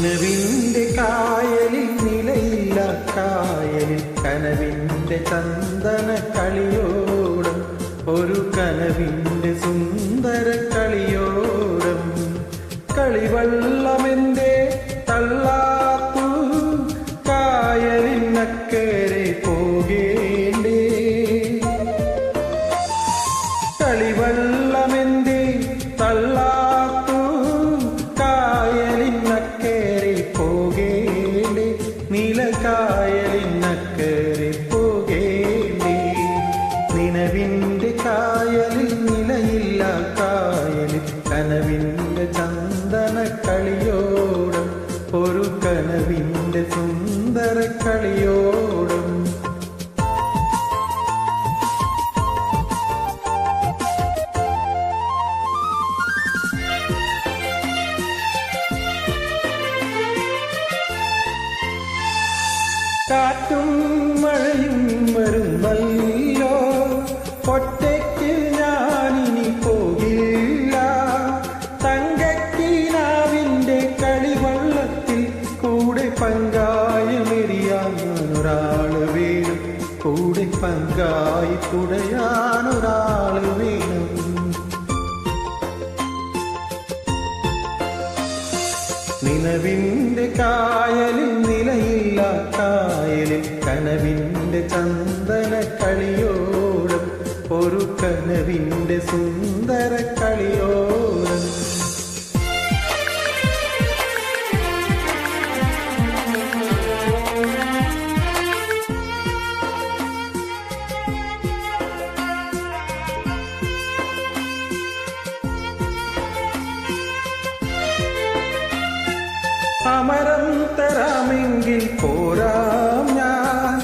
നിലവിൻ്റെ കായലിൽ നിലയില്ല കായലിൽ കനവിൻ്റെ ചന്ദന കളിയോടും ഒരു കനവിൻ്റെ സുന്ദര കളിയോടും കളിവള്ളമെൻ്റെ തള്ളാപ്പു കായലിനക്കരെ പോകേണ്ടേ കളിവള്ളമെൻ്റെ തള്ളാപ്പു കായലിനക്കരെ പോകേണ്ടേ നീലക്കായലിനക്കരെ പോകേണ്ടേ നിലവിൻ്റെ കായലിൽ നിലയില്ല കായലിൽ കനവിൻ്റെ ചന്ദന കളിയോടും ഒരു കനവിൻ്റെ സുന്ദര കളിയോടും കാറ്റും മഴയും വരുന്നല്ലോ ഒറ്റയ്ക്ക് ഞാനിനി പോകില്ല തങ്കക്കിനാവിൻ്റെ കളിവള്ളത്തിൽ കൂടെ പങ്കായമേറിയാനൊരാള് വേണം കൂടെ പങ്കായി കുടയാനൊരാള് വേണം നിലവിൻ്റെ കായലിൽ നിലയില്ല കായലിൽ കനവിൻ്റെ ചന്ദന കളിയോടും ഒരു കനവിൻ്റെ സുന്ദര കളിയോടും സമരം തരാമെങ്കിൽ പോരാം ഞാൻ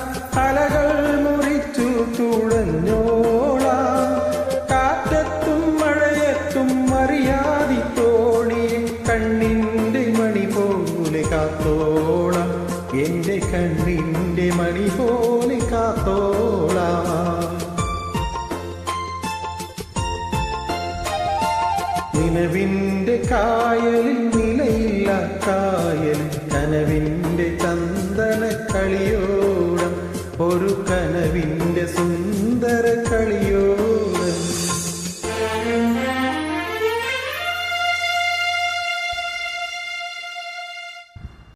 അലകൾ മുറിച്ചു തുഴഞ്ഞോളാം കാറ്റത്തും മഴയത്തും അറിയാതി തോണിയെ കണ്ണിൻ്റെ മണി പോലെ കാത്തോളാം എൻ്റെ കണ്ണിൻ്റെ മണി പോലെ കാത്തോളാം നിലവിൻ്റെ കായലിൽ നിലയില്ല കായലിൽ കനവിൻ്റെ ചന്ദന കളിയോടും ഒരു കനവിൻ്റെ സുന്ദര കളിയോ